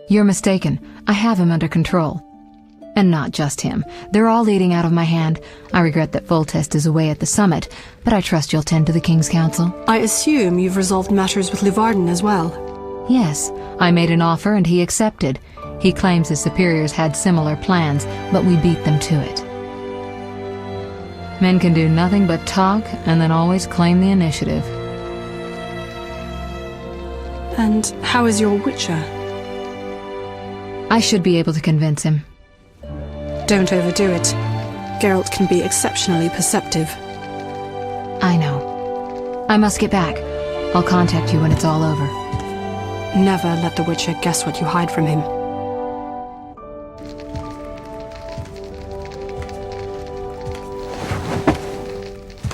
You're mistaken. I have him under control. And not just him. They're all eating out of my hand. I regret that Foltest is away at the summit, but I trust you'll tend to the King's Council. I assume you've resolved matters with Luvarden as well. Yes, I made an offer and he accepted. He claims his superiors had similar plans, but we beat them to it. Men can do nothing but talk and then always claim the initiative. And how is your Witcher? I should be able to convince him. Don't overdo it. Geralt can be exceptionally perceptive. I know. I must get back. I'll contact you when it's all over. Never let the Witcher guess what you hide from him.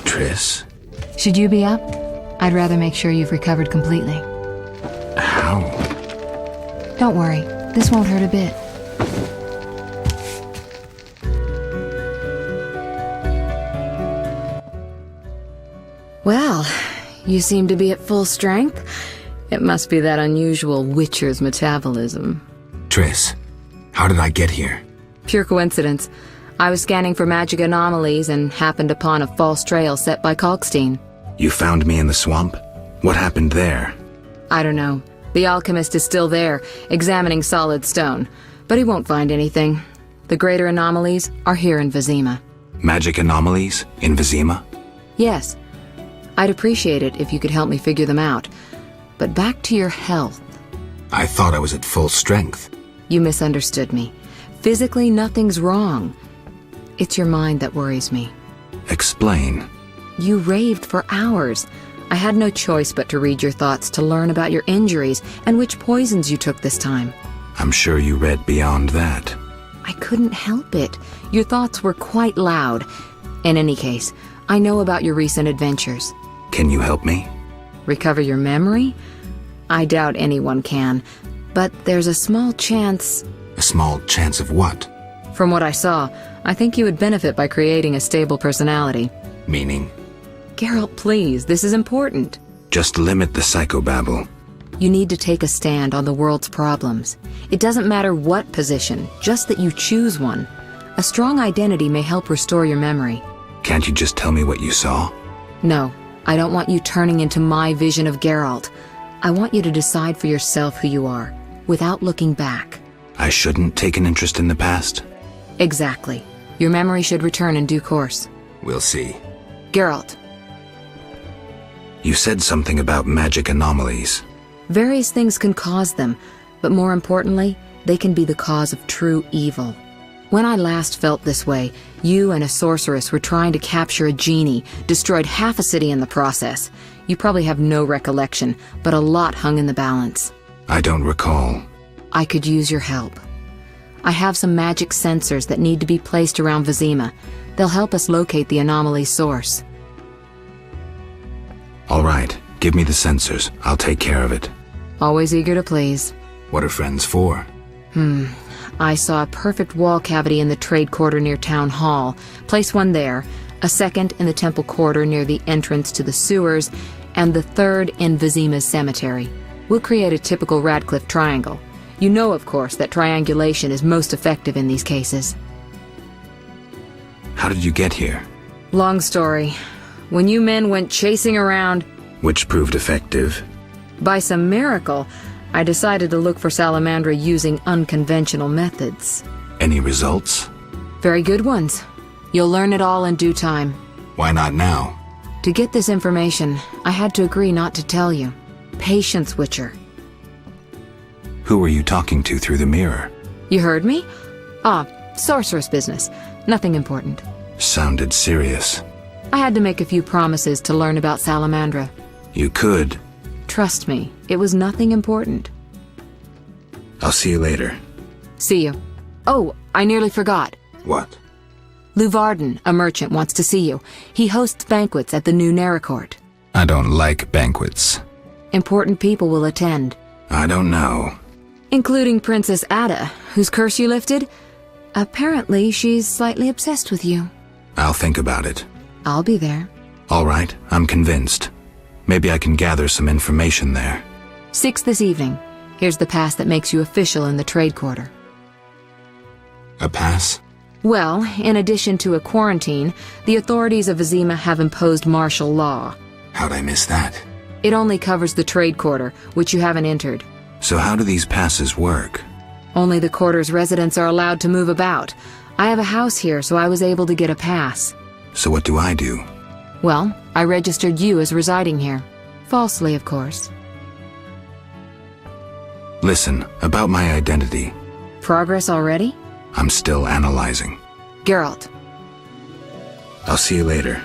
Triss? Should you be up? I'd rather make sure you've recovered completely. How? Don't worry. This won't hurt a bit. Well, you seem to be at full strength. It must be that unusual Witcher's metabolism. Triss, how did I get here? Pure coincidence. I was scanning for magic anomalies and happened upon a false trail set by Kalkstein. You found me in the swamp? What happened there? I don't know. The alchemist is still there, examining solid stone. But he won't find anything. The greater anomalies are here in Vizima. Magic anomalies? In Vizima? Yes. I'd appreciate it if you could help me figure them out. But back to your health. I thought I was at full strength. You misunderstood me. Physically, nothing's wrong. It's your mind that worries me. Explain. You raved for hours. I had no choice but to read your thoughts to learn about your injuries and which poisons you took this time. I'm sure you read beyond that. I couldn't help it. Your thoughts were quite loud. In any case, I know about your recent adventures. Can you help me? Recover your memory? I doubt anyone can, but there's a small chance... A small chance of what? From what I saw, I think you would benefit by creating a stable personality. Meaning? Geralt, please, this is important. Just limit the psychobabble. You need to take a stand on the world's problems. It doesn't matter what position, just that you choose one. A strong identity may help restore your memory. Can't you just tell me what you saw? No, I don't want you turning into my vision of Geralt. I want you to decide for yourself who you are, without looking back. I shouldn't take an interest in the past? Exactly. Your memory should return in due course. We'll see. Geralt. You said something about magic anomalies. Various things can cause them, but more importantly, they can be the cause of true evil. When I last felt this way, you and a sorceress were trying to capture a genie, destroyed half a city in the process. You probably have no recollection, but a lot hung in the balance. I don't recall. I could use your help. I have some magic sensors that need to be placed around Vizima. They'll help us locate the anomaly's source. All right, give me the sensors. I'll take care of it. Always eager to please. What are friends for? I saw a perfect wall cavity in the trade quarter near Town Hall. Place one there, a second in the temple quarter near the entrance to the sewers, and the third in Vizima's cemetery. We'll create a typical Radcliffe triangle. You know, of course, that triangulation is most effective in these cases. How did you get here? Long story. When you men went chasing around... Which proved effective. By some miracle, I decided to look for Salamandra using unconventional methods. Any results? Very good ones. You'll learn it all in due time. Why not now? To get this information, I had to agree not to tell you. Patience, Witcher. Who were you talking to through the mirror? You heard me? Sorceress business. Nothing important. Sounded serious. I had to make a few promises to learn about Salamandra. You could. Trust me, it was nothing important. I'll see you later. See you. Oh, I nearly forgot. What? Luvarden, a merchant, wants to see you. He hosts banquets at the new Neracourt. I don't like banquets. Important people will attend. I don't know. Including Princess Ada, whose curse you lifted. Apparently, she's slightly obsessed with you. I'll think about it. I'll be there. All right, I'm convinced. Maybe I can gather some information there. 6 this evening. Here's the pass that makes you official in the trade quarter. A pass? Well, in addition to a quarantine, the authorities of Vizima have imposed martial law. How'd I miss that? It only covers the trade quarter, which you haven't entered. So how do these passes work? Only the quarter's residents are allowed to move about. I have a house here, so I was able to get a pass. So what do I do? Well, I registered you as residing here. Falsely, of course. Listen, about my identity. Progress already? I'm still analyzing. Geralt. I'll see you later.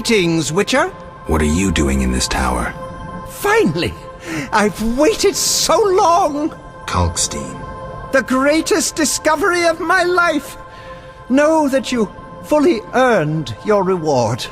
Greetings, Witcher. What are you doing in this tower? Finally! I've waited so long! Kalkstein. The greatest discovery of my life! Know that you fully earned your reward.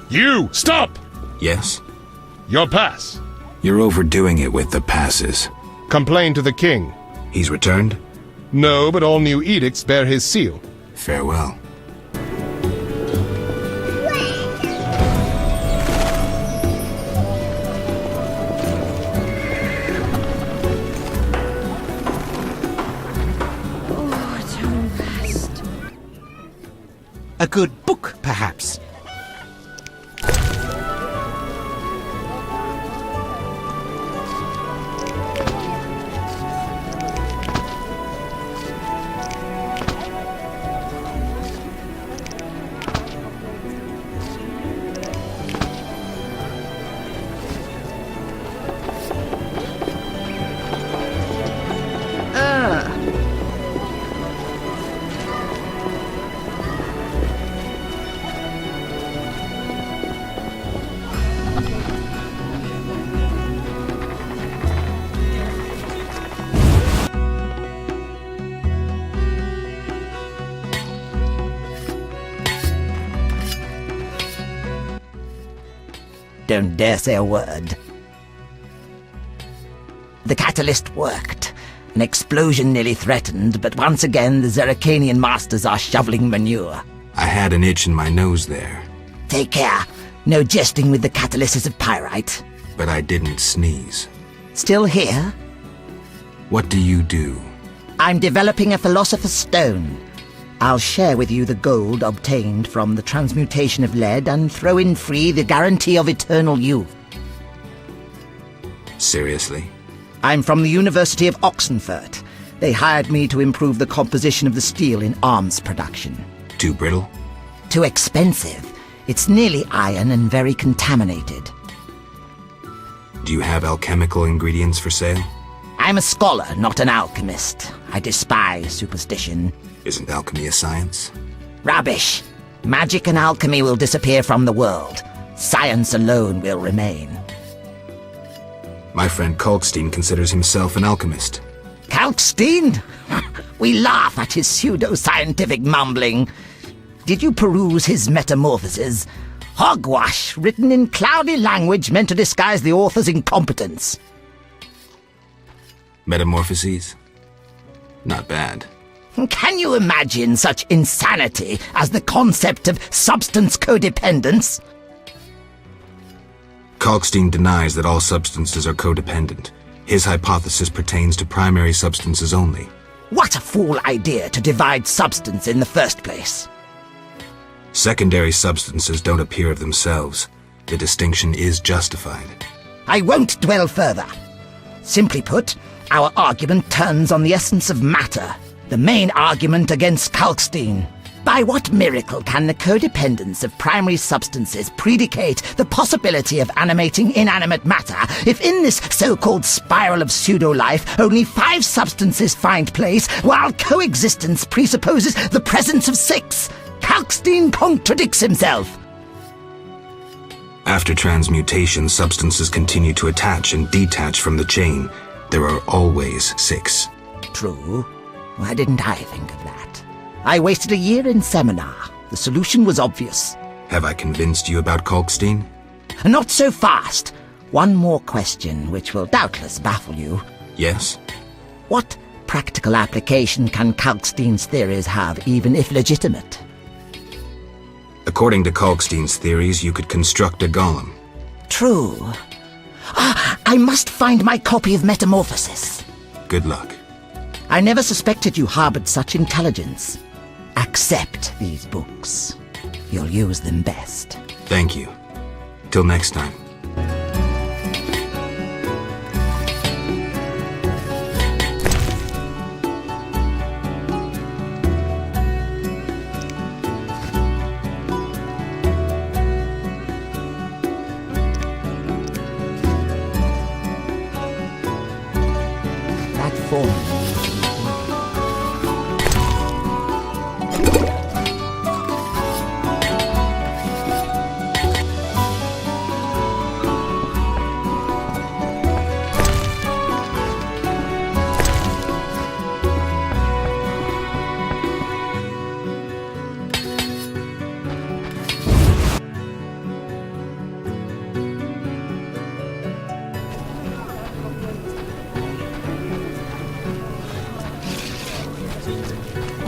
You! Stop! Yes? Your pass. You're overdoing it with the passes. Complain to the king. He's returned? No, but all new edicts bear his seal. Farewell. A good book, perhaps. Don't dare say a word. The catalyst worked. An explosion nearly threatened, but once again the Zeracanian masters are shoveling manure. I had an itch in my nose there. Take care. No jesting with the catalysis of pyrite. But I didn't sneeze. Still here? What do you do? I'm developing a philosopher's stone. I'll share with you the gold obtained from the transmutation of lead and throw in free the guarantee of eternal youth. Seriously? I'm from the University of Oxenfurt. They hired me to improve the composition of the steel in arms production. Too brittle? Too expensive. It's nearly iron and very contaminated. Do you have alchemical ingredients for sale? I'm a scholar, not an alchemist. I despise superstition. Isn't alchemy a science? Rubbish. Magic and alchemy will disappear from the world. Science alone will remain. My friend Kalkstein considers himself an alchemist. Kalkstein? We laugh at his pseudo-scientific mumbling. Did you peruse his metamorphoses? Hogwash, written in cloudy language meant to disguise the author's incompetence. Metamorphoses? Not bad. Can you imagine such insanity as the concept of substance codependence? Kalkstein denies that all substances are codependent. His hypothesis pertains to primary substances only. What a fool idea to divide substance in the first place. Secondary substances don't appear of themselves. The distinction is justified. I won't dwell further. Simply put, our argument turns on the essence of matter, the main argument against Kalkstein. By what miracle can the codependence of primary substances predicate the possibility of animating inanimate matter if in this so-called spiral of pseudo-life only 5 substances find place while coexistence presupposes the presence of 6? Kalkstein contradicts himself. After transmutation, substances continue to attach and detach from the chain. There are always 6. True. Why didn't I think of that? I wasted a year in seminar. The solution was obvious. Have I convinced you about Kalkstein? Not so fast. One more question, which will doubtless baffle you. Yes? What practical application can Kalkstein's theories have, even if legitimate? According to Kalkstein's theories, you could construct a golem. True. I must find my copy of Metamorphosis. Good luck. I never suspected you harbored such intelligence. Accept these books. You'll use them best. Thank you. Till next time. That form.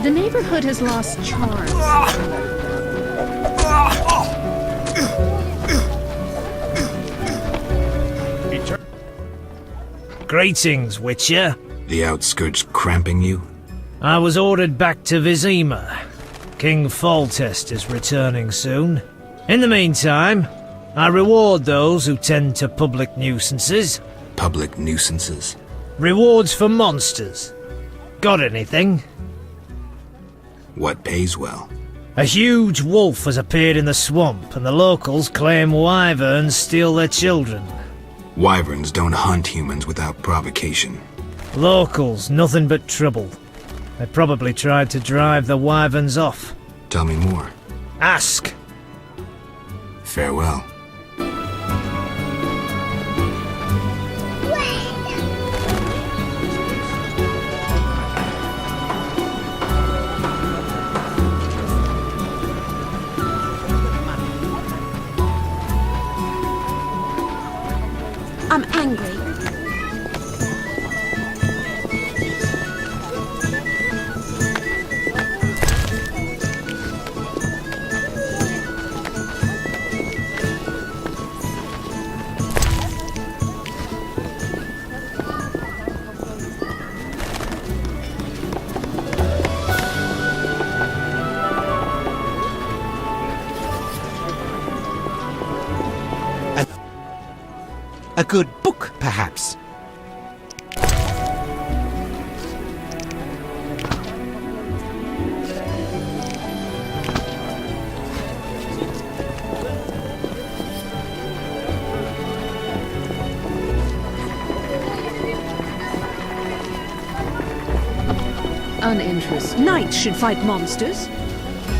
The neighborhood has lost charm. Greetings, Witcher. The outskirts cramping you? I was ordered back to Vizima. King Foltest is returning soon. In the meantime, I reward those who tend to public nuisances. Public nuisances? Rewards for monsters. Got anything? What pays well? A huge wolf has appeared in the swamp, and the locals claim wyverns steal their children. Wyverns don't hunt humans without provocation. Locals, nothing but trouble. They probably tried to drive the wyverns off. Tell me more. Ask. Farewell. I'm angry. A good book, perhaps. Uninteresting. Knights should fight monsters.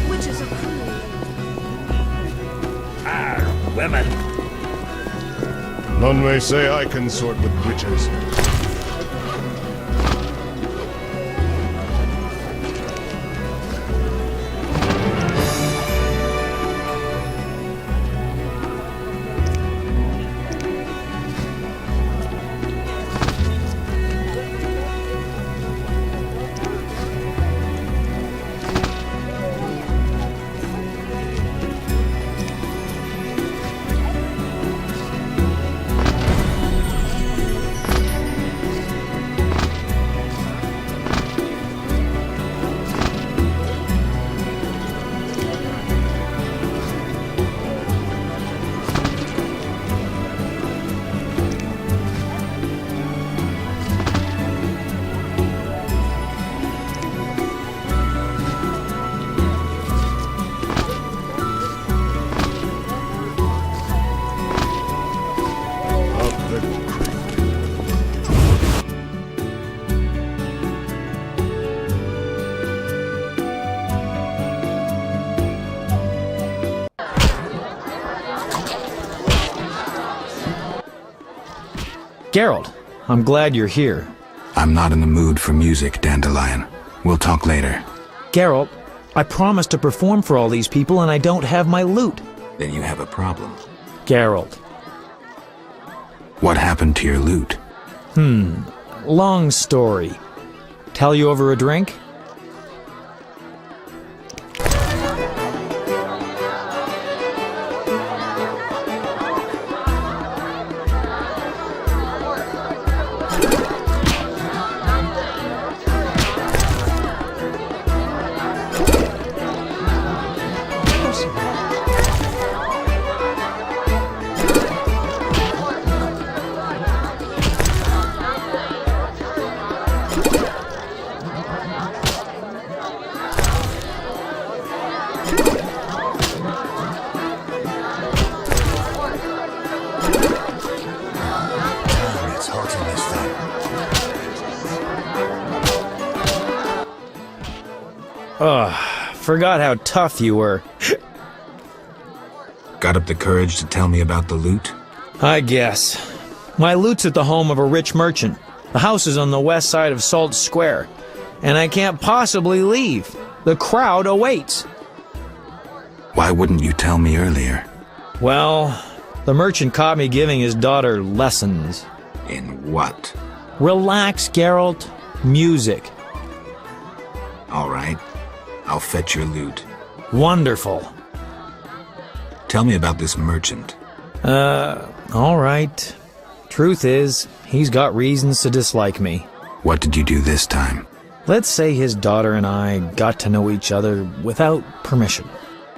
Witches are cruel. Women. None may say I consort with witches. Geralt, I'm glad you're here. I'm not in the mood for music, Dandelion. We'll talk later. Geralt, I promised to perform for all these people and I don't have my lute. Then you have a problem. Geralt. What happened to your lute? Long story. Tell you over a drink? Forgot how tough you were. Got up the courage to tell me about the lute? I guess. My lute's at the home of a rich merchant. The house is on the west side of Salt Square. And I can't possibly leave. The crowd awaits. Why wouldn't you tell me earlier? Well, the merchant caught me giving his daughter lessons. In what? Relax, Geralt. Music. All right. I'll fetch your lute. Wonderful. Tell me about this merchant. All right. Truth is, he's got reasons to dislike me. What did you do this time? Let's say his daughter and I got to know each other without permission.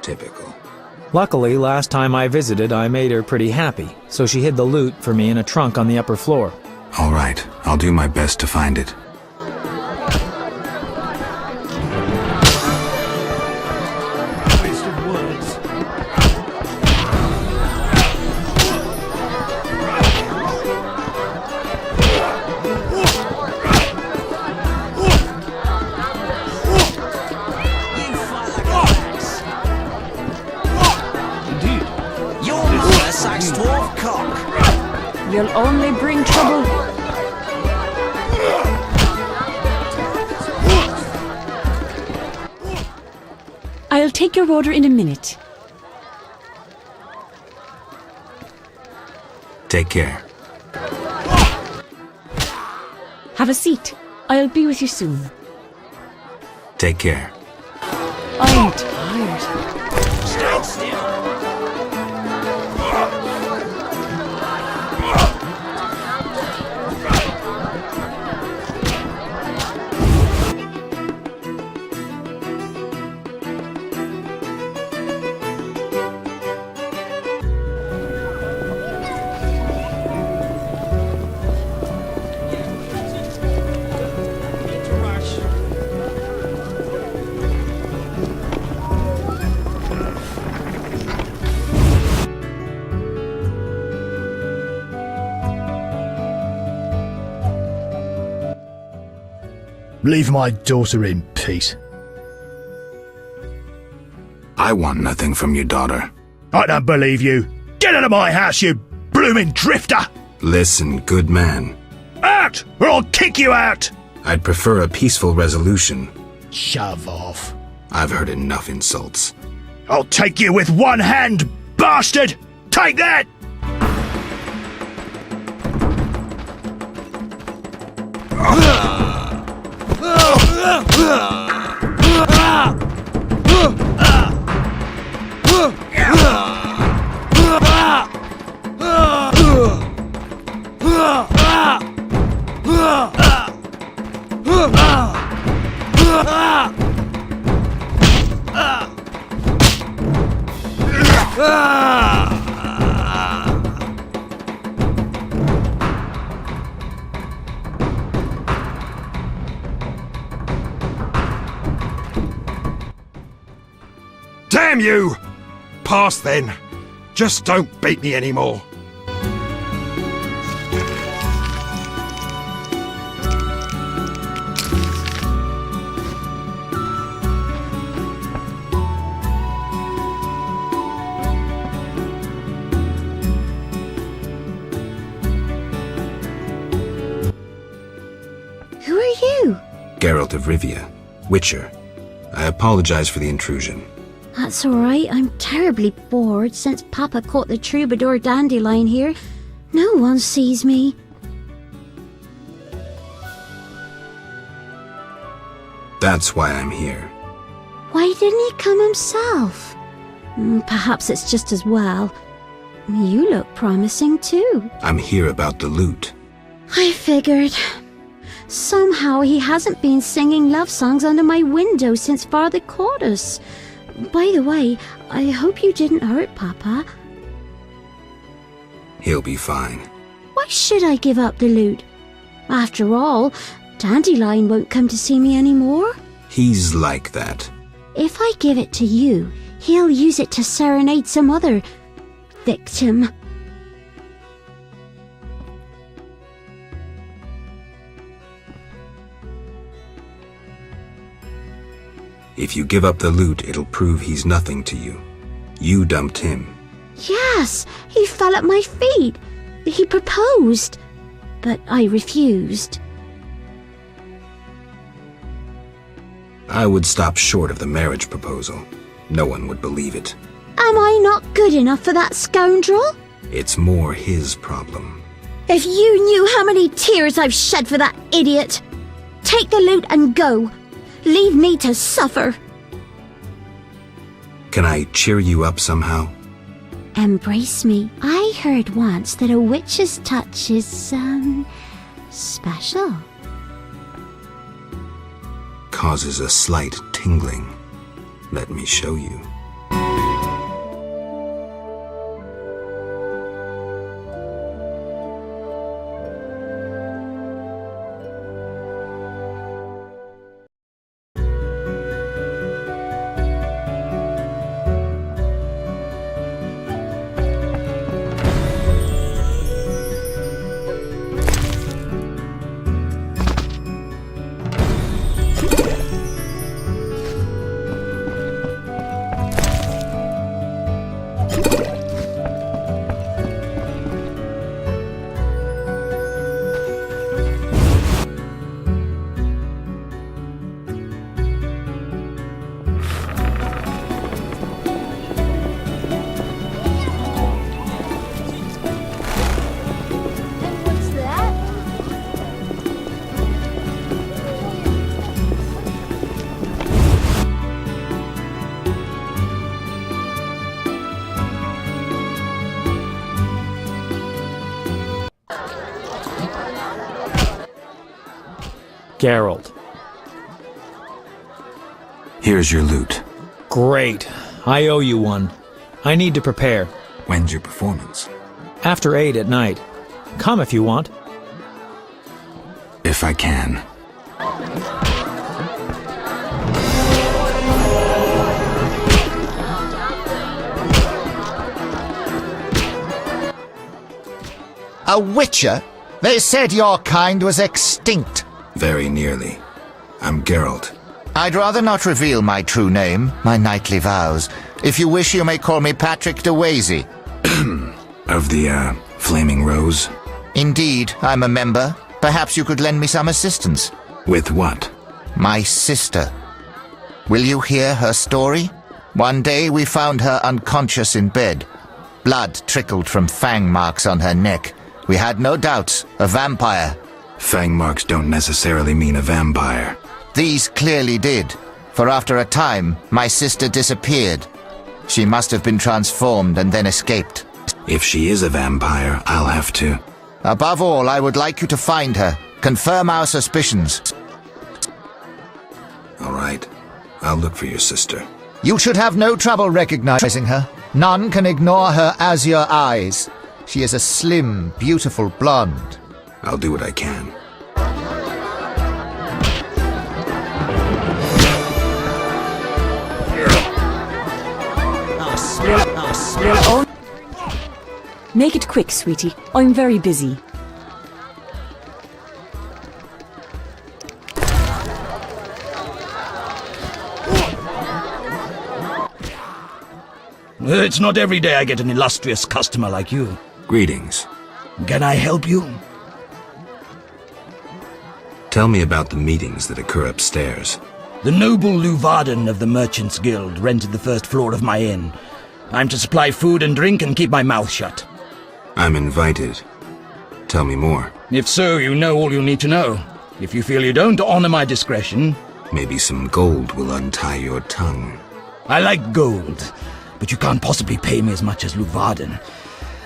Typical. Luckily, last time I visited, I made her pretty happy, so she hid the lute for me in a trunk on the upper floor. All right. I'll do my best to find it. You'll only bring trouble. I'll take your order in a minute. Take care. Have a seat. I'll be with you soon. Take care. I'm tired. Stand still. Leave my daughter in peace. I want nothing from your daughter. I don't believe you. Get out of my house, you blooming drifter! Listen, good man. Out, or I'll kick you out! I'd prefer a peaceful resolution. Shove off. I've heard enough insults. I'll take you with one hand, bastard! Take that! Damn you! Pass then. Just don't beat me anymore. Who are you? Geralt of Rivia, Witcher. I apologize for the intrusion. That's all right. I'm terribly bored since Papa caught the troubadour Dandelion here. No one sees me. That's why I'm here. Why didn't he come himself? Perhaps it's just as well. You look promising too. I'm here about the lute. I figured. Somehow he hasn't been singing love songs under my window since Father caught us. By the way, I hope you didn't hurt Papa. He'll be fine. Why should I give up the lute? After all, Dandelion won't come to see me anymore. He's like that. If I give it to you, he'll use it to serenade some other victim. If you give up the lute, it'll prove he's nothing to you. You dumped him. Yes, he fell at my feet. He proposed, but I refused. I would stop short of the marriage proposal. No one would believe it. Am I not good enough for that scoundrel? It's more his problem. If you knew how many tears I've shed for that idiot. Take the lute and go. Leave me to suffer. Can I cheer you up somehow? Embrace me. I heard once that a witch's touch is, special. Causes a slight tingling. Let me show you. Geralt. Here's your loot. Great. I owe you one. I need to prepare. When's your performance? After 8 at night. Come if you want. If I can. A witcher? They said your kind was extinct. Very nearly. I'm Geralt. I'd rather not reveal my true name, my knightly vows. If you wish, you may call me Patrick de Wazy. Of the, Flaming Rose? Indeed, I'm a member. Perhaps you could lend me some assistance. With what? My sister. Will you hear her story? One day we found her unconscious in bed. Blood trickled from fang marks on her neck. We had no doubts, a vampire. Fang marks don't necessarily mean a vampire. These clearly did, for after a time, my sister disappeared. She must have been transformed and then escaped. If she is a vampire, I'll have to... Above all, I would like you to find her. Confirm our suspicions. All right. I'll look for your sister. You should have no trouble recognizing her. None can ignore her azure eyes. She is a slim, beautiful blonde. I'll do what I can. Make it quick, sweetie. I'm very busy. It's not every day I get an illustrious customer like you. Greetings. Can I help you? Tell me about the meetings that occur upstairs. The noble Luvarden of the Merchants Guild rented the first floor of my inn. I'm to supply food and drink and keep my mouth shut. I'm invited. Tell me more. If so, you know all you need to know. If you feel you don't honor my discretion... Maybe some gold will untie your tongue. I like gold, but you can't possibly pay me as much as Luvarden.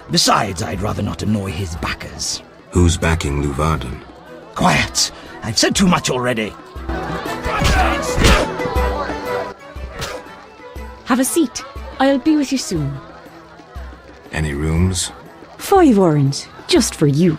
Besides, I'd rather not annoy his backers. Who's backing Luvarden? Quiet! I've said too much already. Have a seat. I'll be with you soon. Any rooms? 5 orange, just for you.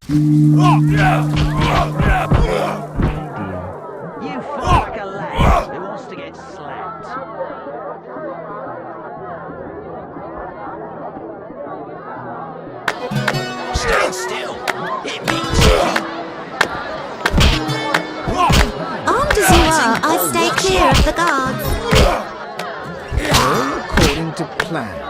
You fall like a lad who wants to get slapped. Stand still. It means Armed as you are, I stay clear of the guards. All according to plan.